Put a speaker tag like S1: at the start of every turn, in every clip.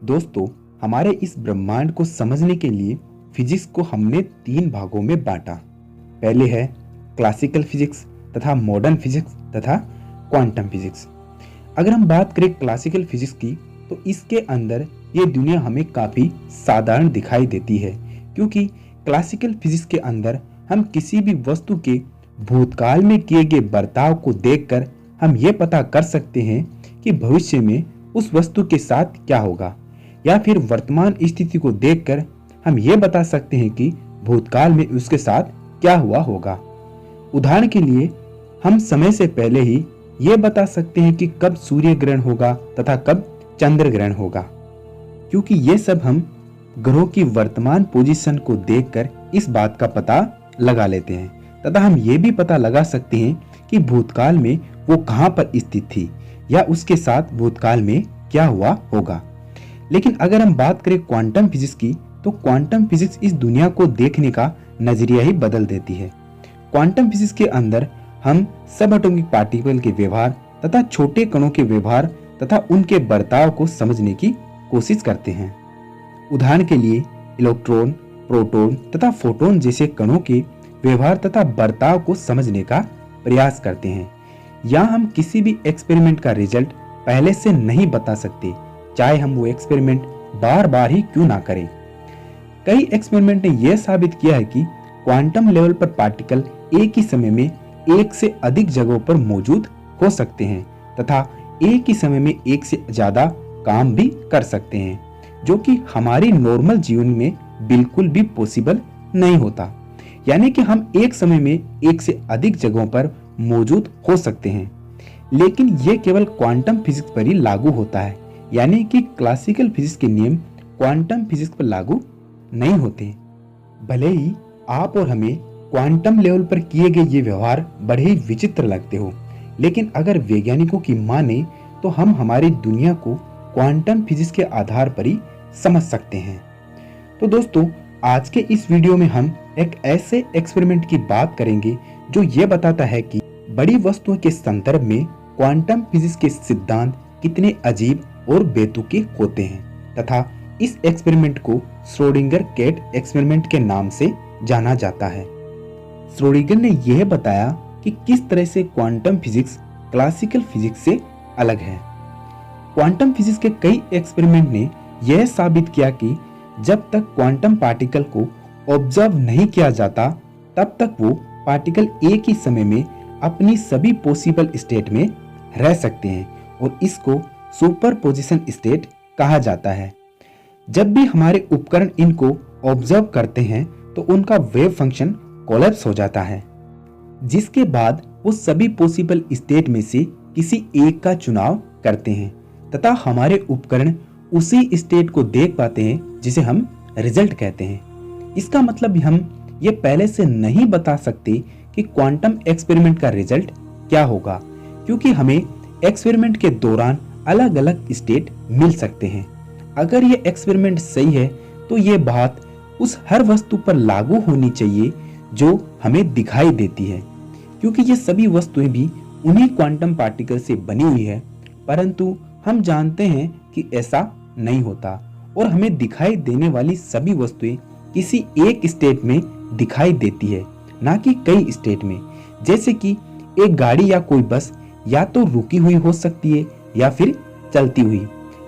S1: दोस्तों, हमारे इस ब्रह्मांड को समझने के लिए फिजिक्स को हमने 3 भागों में बांटा। पहले है क्लासिकल फिजिक्स तथा मॉडर्न फिजिक्स तथा क्वांटम फिजिक्स। अगर हम बात करें क्लासिकल फिजिक्स की, तो इसके अंदर ये दुनिया हमें काफ़ी साधारण दिखाई देती है, क्योंकि क्लासिकल फिजिक्स के अंदर हम किसी भी वस्तु के भूतकाल में किए गए बर्ताव को देखकर हम ये पता कर सकते हैं कि भविष्य में उस वस्तु के साथ क्या होगा, या फिर वर्तमान स्थिति को देखकर हम ये बता सकते हैं कि भूतकाल में उसके साथ क्या हुआ होगा। उदाहरण के लिए, हम समय से पहले ही ये बता सकते हैं कि कब सूर्य ग्रहण होगा तथा कब चंद्र ग्रहण होगा, क्योंकि ये सब हम ग्रहों की वर्तमान पोजीशन को देखकर इस बात का पता लगा लेते हैं, तथा हम ये भी पता लगा सकते हैं कि भूतकाल में वो कहाँ पर स्थित थी या उसके साथ भूतकाल में क्या हुआ होगा। लेकिन अगर हम बात करें क्वांटम फिजिक्स की, तो क्वांटम फिजिक्स इस दुनिया को देखने का नजरिया ही बदल देती है। क्वांटम फिजिक्स के अंदर हम सब एटॉमिक पार्टिकल के व्यवहार तथा छोटे कणों के व्यवहार तथा उनके बर्ताव को समझने की कोशिश करते हैं। उदाहरण के लिए, इलेक्ट्रॉन, प्रोटॉन तथा फोटोन जैसे कणों के व्यवहार तथा बर्ताव को समझने का प्रयास करते हैं। यहाँ हम किसी भी एक्सपेरिमेंट का रिजल्ट पहले से नहीं बता सकते, चाहे हम वो एक्सपेरिमेंट बार बार ही क्यों ना करें। कई एक्सपेरिमेंट ने यह साबित किया है कि क्वांटम लेवल पर पार्टिकल एक ही समय में एक से अधिक जगहों पर मौजूद हो सकते हैं तथा एक ही समय में एक से ज्यादा काम भी कर सकते हैं, जो कि हमारे नॉर्मल जीवन में बिल्कुल भी पॉसिबल नहीं होता। यानी कि हम एक समय में एक से अधिक जगहों पर मौजूद हो सकते हैं, लेकिन यह केवल क्वांटम फिजिक्स पर ही लागू होता है। यानी कि क्लासिकल फिजिक्स के नियम क्वांटम फिजिक्स पर लागू नहीं होते। भले ही आप और हमें क्वांटम लेवल पर किए गए ये व्यवहार बड़े ही विचित्र लगते हो, लेकिन अगर वैज्ञानिकों की माने तो हम हमारी दुनिया को क्वांटम फिजिक्स के आधार पर ही समझ सकते हैं। तो दोस्तों, आज के इस वीडियो में हम एक ऐसे एक्सपेरिमेंट की बात करेंगे जो ये बताता है कि बड़ी वस्तुओं के संदर्भ में क्वांटम फिजिक्स के सिद्धांत कितने अजीब और बेतुके होते हैं, तथा इस एक्सपेरिमेंट को श्रोडिंगर कैट एक्सपेरिमेंट के नाम से जाना जाता है। श्रोडिंगर ने यह बताया कि किस तरह से क्वांटम फिजिक्स क्लासिकल फिजिक्स से अलग है। क्वांटम फिजिक्स के कई एक्सपेरिमेंट ने यह साबित किया कि जब तक क्वांटम पार्टिकल को ऑब्जर्व नहीं किया जाता, तब तक वो पार्टिकल एक ही समय में अपनी सभी पॉसिबल स्टेट में रह सकते हैं, और इसको सुपरपोजिशन स्टेट कहा जाता है। जब भी हमारे उपकरण इनको ऑब्जर्व करते हैं तो उनका वेव फंक्शन कोलैप्स हो जाता है, जिसके बाद वो सभी पॉसिबल स्टेट में से किसी एक का चुनाव करते हैं तथा हमारे उपकरण उसी स्टेट को देख पाते हैं जिसे हम रिजल्ट कहते हैं। इसका मतलब हम ये पहले से नहीं बता सकते कि क्वांटम एक्सपेरिमेंट का रिजल्ट क्या होगा, क्योंकि हमें एक्सपेरिमेंट के दौरान अलग अलग स्टेट मिल सकते हैं। अगर ये एक्सपेरिमेंट सही है तो ये बात उस हर वस्तु पर लागू होनी चाहिए जो हमें दिखाई देती है, क्योंकि ये सभी वस्तुएं भी उन्हीं क्वांटम पार्टिकल से बनी हुई है। परंतु हम जानते हैं कि ऐसा नहीं होता, और हमें दिखाई देने वाली सभी वस्तुएं किसी एक स्टेट में दिखाई देती है, ना कि कई स्टेट में। जैसे कि एक गाड़ी या कोई बस या तो रुकी हुई हो सकती है या फिर चलती हुई।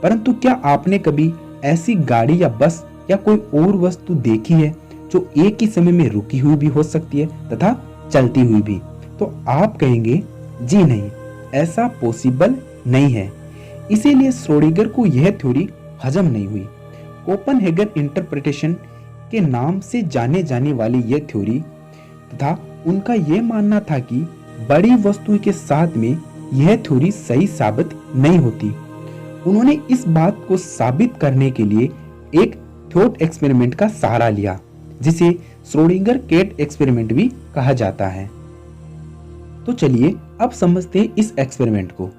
S1: परंतु क्या आपने कभी ऐसी गाड़ी या बस या कोई और वस्तु देखी है जो एक ही समय में रुकी हुई भी हो सकती है तथा चलती हुई भी? तो आप कहेंगे जी नहीं, ऐसा पॉसिबल नहीं है। इसीलिए श्रोडिंगर को यह थ्योरी हजम नहीं हुई। कोपेनहेगन इंटरप्रिटेशन के नाम से जाने जाने वाली यह थ्योरी तथा उनका यह मानना था कि बड़ी वस्तु के साथ में यह थ्योरी सही साबित नहीं होती। उन्होंने इस बात को साबित करने के लिए एक थॉट एक्सपेरिमेंट का सहारा लिया, जिसे श्रोडिंगर कैट एक्सपेरिमेंट भी कहा जाता है। तो चलिए अब समझते हैं इस एक्सपेरिमेंट को।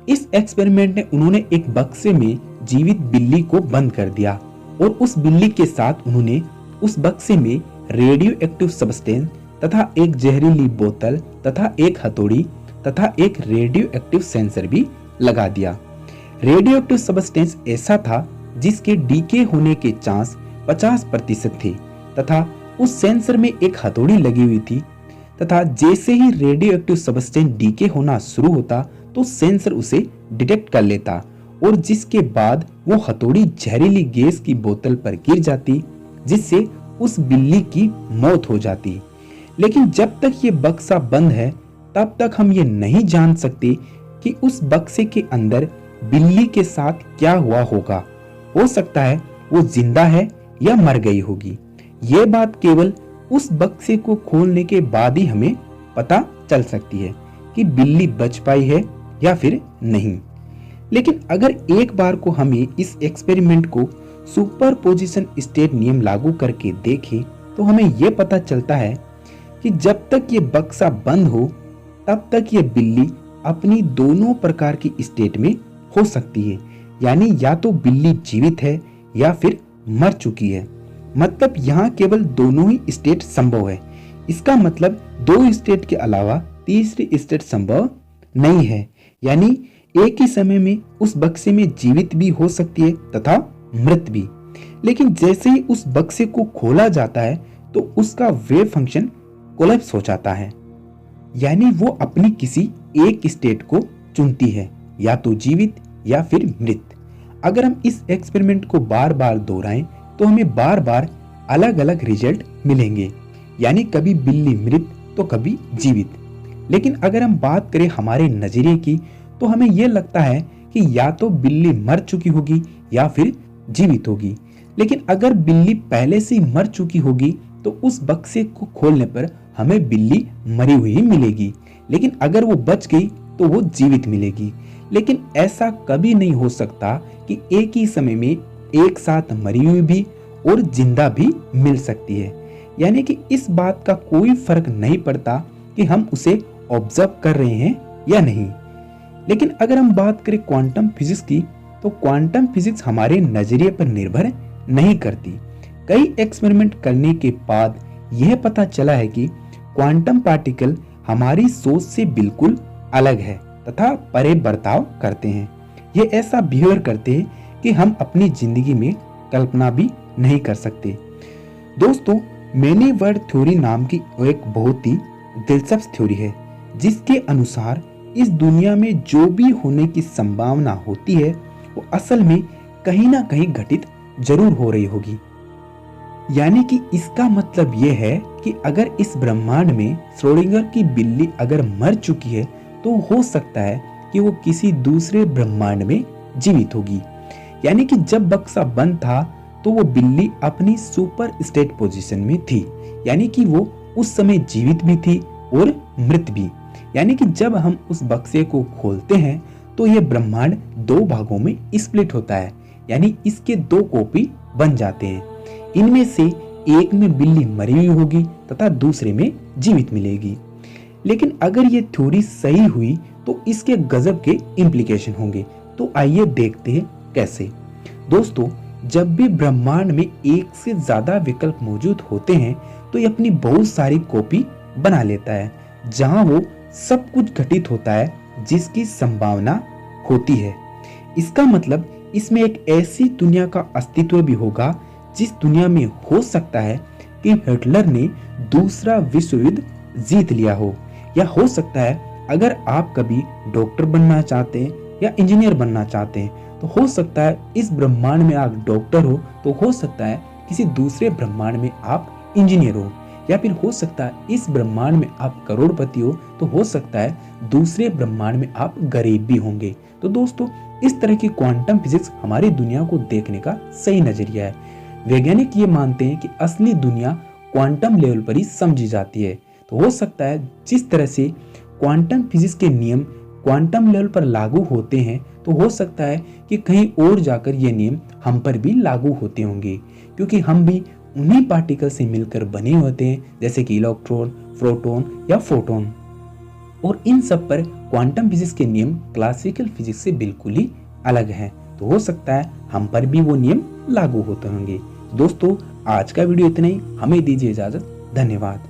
S1: इस एक्सपेरिमेंट में उन्होंने एक बक्से में जीवित बिल्ली को बंद कर दिया, और उस बिल्ली के साथ उन्होंने उस बक्से में रेडियो एक्टिव सब्सटेंस तथा एक जहरीली बोतल तथा एक हथौड़ी तथा एक रेडियो एक्टिव सेंसर भी लगा दिया। रेडियो एक्टिव सब्सटेंस ऐसा था जिसके डीके होने के चांस 50% थे तथा उस सेंसर में एक हथौड़ी लगी हुई थी तथा जैसे ही रेडियो एक्टिव सब्सटेंस डीके होना शुरू होता तो सेंसर उसे डिटेक्ट कर लेता और जिसके बाद वो हथौड़ी जहरीली गैस की बोतल पर गिर जाती जिससे उस बिल्ली की मौत हो जाती। लेकिन जब तक ये बक्सा बंद है तब तक हम ये नहीं जान सकते कि उस बक्से के अंदर बिल्ली के साथ क्या हुआ होगा। हो सकता है वो जिंदा है या मर गई होगी। ये बात केवल उस बक्से को खोलने के बाद ही हमें पता चल सकती है कि बिल्ली बच पाई है या फिर नहीं। लेकिन अगर एक बार को हमें इस एक्सपेरिमेंट को सुपरपोजिशन स्टेट नियम लागू करके देखें तो हमें यह पता चलता है कि जब तक ये बक्सा बंद हो तब तक ये बिल्ली अपनी दोनों प्रकार की स्टेट में हो सकती है, यानी या तो बिल्ली जीवित है या फिर मर चुकी है। मतलब यहाँ केवल दोनों ही स्टेट संभव है। इसका मतलब दो स्टेट के अलावा तीसरी स्टेट संभव नहीं है, यानी एक ही समय में उस बक्से में जीवित भी हो सकती है तथा मृत भी। लेकिन जैसे ही उस बक्से को खोला जाता है तो उसका वेव फंक्शन कोलैप्स हो जाता है, यानी वो अपनी किसी एक स्टेट को चुनती है, या तो जीवित या फिर मृत। अगर हम इस एक्सपेरिमेंट को बार बार दोहराएं तो हमें बार बार अलग अलग रिजल्ट मिलेंगे, यानी कभी बिल्ली मृत तो कभी जीवित। लेकिन अगर हम बात करें हमारे नजरिए की तो हमें यह लगता है कि या तो बिल्ली मर चुकी होगी या फिर जीवित होगी। लेकिन अगर बिल्ली पहले से ही मर चुकी होगी तो उस बक्से को खोलने पर हमें बिल्ली मरी हुई मिलेगी, लेकिन अगर वो बच गई तो वो जीवित मिलेगी। लेकिन ऐसा कभी नहीं हो सकता कि एक ही समय में एक साथ मरी हुई भी और जिंदा भी मिल सकती है, यानी कि इस बात का कोई फर्क नहीं पड़ता कि हम उसे ऑब्जर्व कर रहे हैं या नहीं। लेकिन अगर हम बात करें क्वांटम फिजिक्स की तो क्वांटम फिजिक्स हमारे नजरिए पर निर्भर नहीं करती। कई एक्सपेरिमेंट करने के बाद यह पता चला है कि क्वांटम पार्टिकल हमारी सोच से बिल्कुल अलग है तथा परे बर्ताव करते हैं। ये ऐसा बिहेवियर करते हैं कि हम अपनी जिंदगी में कल्पना भी नहीं कर सकते। दोस्तों, मैनी वर्ड थ्योरी नाम की एक बहुत ही दिलचस्प थ्योरी है जिसके अनुसार इस दुनिया में जो भी होने की संभावना होती है वो असल में कहीं ना कहीं घटित जरूर हो रही होगी। यानी कि इसका मतलब यह है कि अगर इस ब्रह्मांड में श्रोडिंगर की बिल्ली अगर मर चुकी है तो हो सकता है कि वो किसी दूसरे ब्रह्मांड में जीवित होगी। यानी कि जब बक्सा बंद था तो वो बिल्ली अपनी सुपर स्टेट पोजीशन में थी, यानी कि वो उस समय जीवित भी थी और मृत भी। यानी कि जब हम उस बक्से को खोलते हैं तो ये ब्रह्मांड दो भागों में स्प्लिट होता है, यानी इसके दो कॉपी बन जाते हैं। इनमें से एक में बिल्ली मरी हुई होगी तथा दूसरे में जीवित मिलेगी। लेकिन अगर ये थ्योरी सही हुई तो इसके गजब के इम्प्लीकेशन होंगे। तो आइए देखते हैं कैसे। दोस्तों, जब भी ब्रह्मांड में एक से ज्यादा विकल्प मौजूद होते हैं तो ये अपनी बहुत सारी कॉपी बना लेता है जहां वो सब कुछ घटित होता है जिसकी संभावना होती है। इसका मतलब इसमें एक ऐसी दुनिया का अस्तित्व भी होगा जिस दुनिया में हो सकता है कि हिटलर ने दूसरा विश्व युद्ध जीत लिया हो, या हो सकता है अगर आप कभी डॉक्टर बनना चाहते हैं या इंजीनियर बनना चाहते हैं तो हो सकता है इस ब्रह्मांड में आप डॉक्टर हो तो हो सकता है किसी दूसरे ब्रह्मांड में आप इंजीनियर हो, या फिर हो सकता है इस ब्रह्मांड में आप करोड़पति हो तो हो सकता है दूसरे ब्रह्मांड में आप गरीब भी होंगे। तो दोस्तों, इस तरह की क्वांटम फिजिक्स हमारी दुनिया को देखने का सही नजरिया है। वैज्ञानिक ये मानते हैं कि असली दुनिया क्वांटम लेवल पर ही समझी जाती है। तो हो सकता है जिस तरह से क्वांटम फिजिक्स के नियम क्वांटम लेवल पर लागू होते हैं तो हो सकता है कि कहीं और जाकर ये नियम हम पर भी लागू होते होंगे, क्योंकि हम भी उन्हीं पार्टिकल से मिलकर बने होते हैं जैसे कि इलेक्ट्रॉन, प्रोटॉन या फोटोन। और इन सब पर क्वांटम फिजिक्स के नियम क्लासिकल फिजिक्स से बिल्कुल ही अलग हैं। तो हो सकता है हम पर भी वो नियम लागू होते होंगे। दोस्तों, आज का वीडियो इतना ही। हमें दीजिए इजाजत। धन्यवाद।